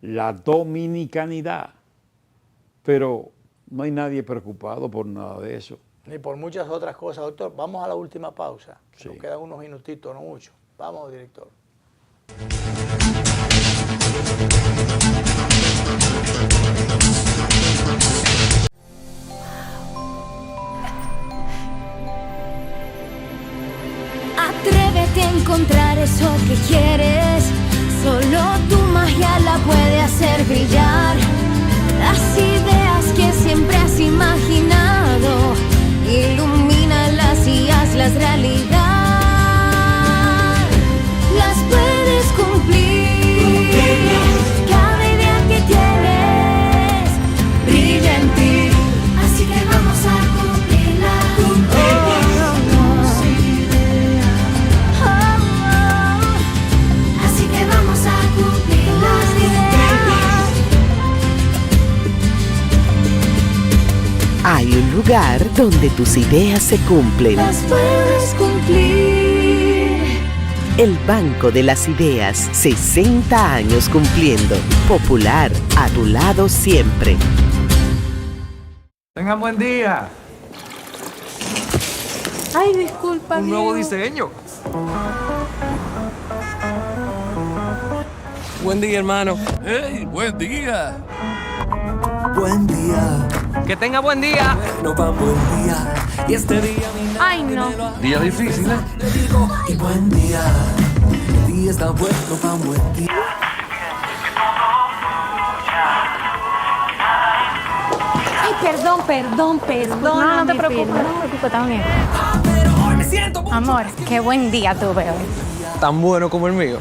la dominicanidad. Pero no hay nadie preocupado por nada de eso. Ni por muchas otras cosas. Doctor, vamos a la última pausa. Sí. Nos quedan unos minutitos, no mucho. Vamos, director. Atrévete a encontrar eso que quieres. Solo tu magia la puede hacer brillar. Las ideas que siempre has imaginado, ilumínalas y hazlas realidad. Las puedes cumplir. Cada idea que tienes brilla en ti. Así que vamos a cumplir. hay un lugar donde tus ideas se cumplen. Las puedes cumplir. El Banco de las Ideas, 60 años cumpliendo. Popular, a tu lado siempre. Tengan buen día. Ay, disculpa, Un nuevo Diego. diseño. Buen día, hermano. ¡Hey, buen día! Buen día, Que tenga buen día. no pa' buen día. Y este día mi Ay, no. Día difícil, ¿eh? te digo, y buen día. El día está bueno pa' un buen día. Ay, perdón. No, no te preocupes, está bien. Pero hoy me siento Amor, qué buen día tuve hoy. Tan bueno como el mío.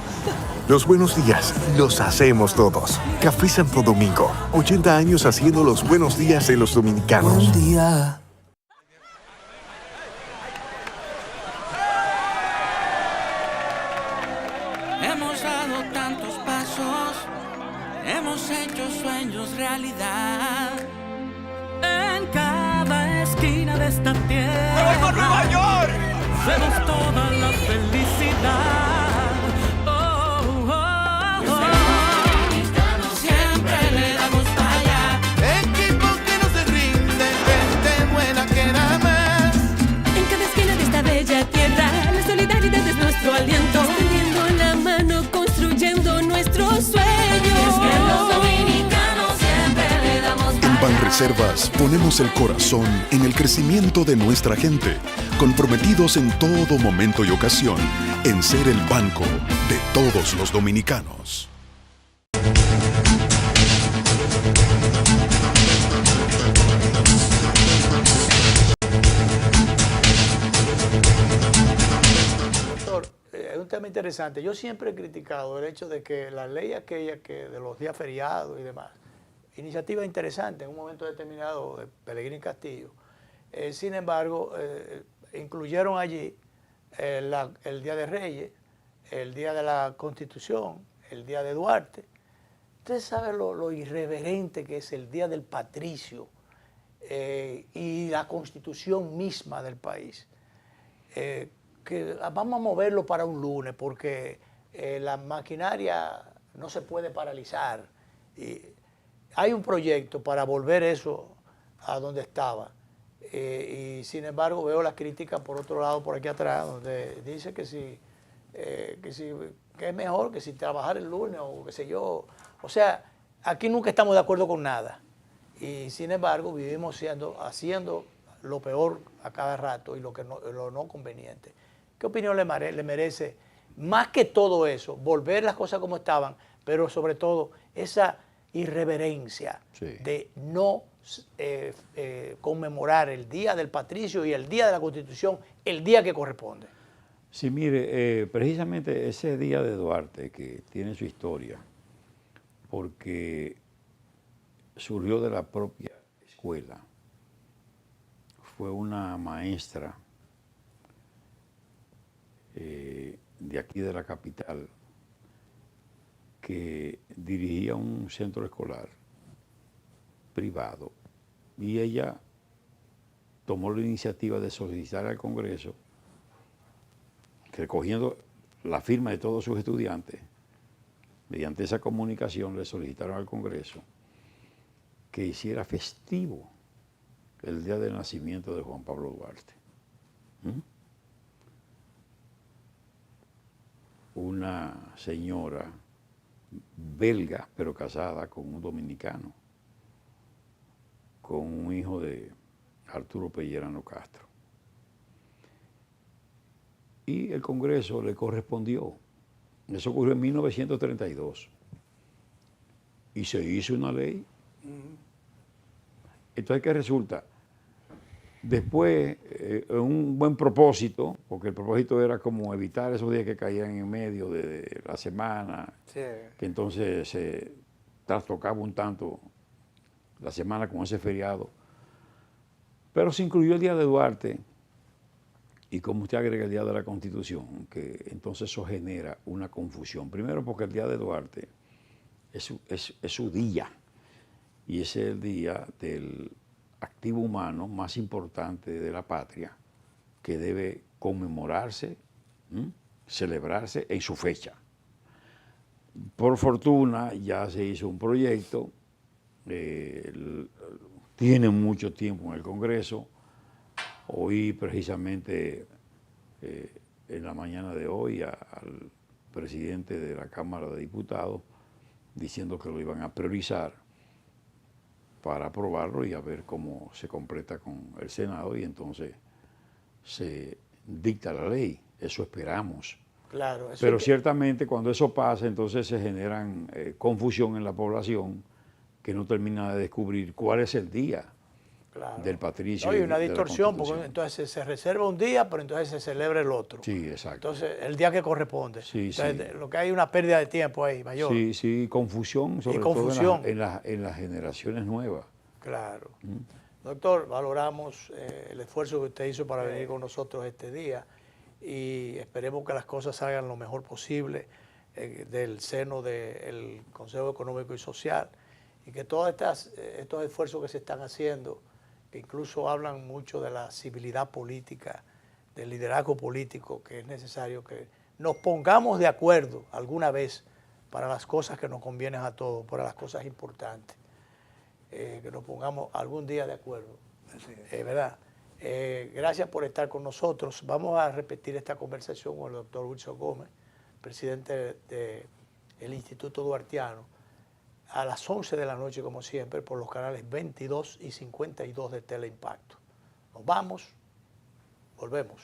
Los buenos días los hacemos todos. Café Santo Domingo, 80 años haciendo los buenos días de los dominicanos. buen día. Hemos dado tantos pasos, hemos hecho sueños realidad. En cada esquina de esta tierra, ¡me voy por Nueva York! Vemos toda la felicidad. Oh, oh, oh. Siempre le damos para allá. Equipo que no se rinde, gente buena que da más. En cada esquina de esta bella tierra, la solidaridad es nuestro aliento. Extendiendo la mano, construyendo nuestros sueños. Es que los dominicanos siempre le damos En Banreservas ponemos el corazón en el crecimiento de nuestra gente, comprometidos en todo momento y ocasión en ser el banco de todos los dominicanos. Doctor, es un tema interesante. Yo siempre he criticado el hecho de que la ley aquella que de los días feriados y demás, iniciativa interesante en un momento determinado de Pellegrini Castillo, sin embargo, incluyeron allí el Día de Reyes, el Día de la Constitución, el Día de Duarte. Usted sabe lo irreverente que es el Día del Patricio y la Constitución misma del país. Que vamos a moverlo para un lunes porque la maquinaria no se puede paralizar. Y hay un proyecto para volver eso a donde estaba. Y sin embargo veo las críticas por otro lado, por aquí atrás, donde dice que es mejor que si trabajar el lunes o qué sé yo. O sea, aquí nunca estamos de acuerdo con nada. Y sin embargo vivimos haciendo lo peor a cada rato y lo no conveniente. ¿Qué opinión le merece, más que todo eso, volver las cosas como estaban, pero sobre todo esa irreverencia de no conmemorar el Día del Patricio y el Día de la Constitución, el día que corresponde? Sí, mire, precisamente ese Día de Duarte, que tiene su historia, porque surgió de la propia escuela. Fue una maestra de aquí de la capital que dirigía un centro escolar privado y ella tomó la iniciativa de solicitar al Congreso, recogiendo la firma de todos sus estudiantes, mediante esa comunicación le solicitaron al Congreso que hiciera festivo el día del nacimiento de Juan Pablo Duarte. Una señora belga, pero casada con un dominicano, con un hijo de Arturo Pellerano Castro. Y el Congreso le correspondió. Eso ocurrió en 1932. Y se hizo una ley. Entonces, ¿qué resulta? Después, un buen propósito, porque el propósito era como evitar esos días que caían en medio de la semana, que entonces se trastocaba un tanto la semana con ese feriado. Pero se incluyó el Día de Duarte y como usted agrega el Día de la Constitución, que entonces eso genera una confusión. Primero porque el Día de Duarte es su día y ese es el día del activo humano más importante de la patria que debe conmemorarse, celebrarse en su fecha. Por fortuna ya se hizo un proyecto, tiene mucho tiempo en el Congreso. Oí precisamente en la mañana de hoy al presidente de la Cámara de Diputados diciendo que lo iban a priorizar para aprobarlo y a ver cómo se completa con el Senado y entonces se dicta la ley. Eso esperamos. Claro, eso pero ciertamente cuando eso pasa, entonces se generan confusión en la población que no termina de descubrir cuál es el día del patricio. No, y una distorsión, porque entonces se reserva un día, pero entonces se celebra el otro. Sí, exacto. Entonces, el día que corresponde. Sí, entonces, lo que hay es una pérdida de tiempo ahí, mayor. Sí, sí, confusión, sobre todo en las generaciones nuevas. Claro. Doctor, valoramos el esfuerzo que usted hizo para venir con nosotros este día y esperemos que las cosas salgan lo mejor posible del seno del Consejo Económico y Social y que todos estos esfuerzos que se están haciendo, que incluso hablan mucho de la civilidad política, del liderazgo político, que es necesario que nos pongamos de acuerdo alguna vez para las cosas que nos convienen a todos, para las cosas importantes, que nos pongamos algún día de acuerdo, ¿verdad? Gracias por estar con nosotros. Vamos a repetir esta conversación con el doctor Wilson Gómez, presidente del Instituto Duartiano, a las 11 de la noche, como siempre, por los canales 22 y 52 de Teleimpacto. Nos vamos, volvemos.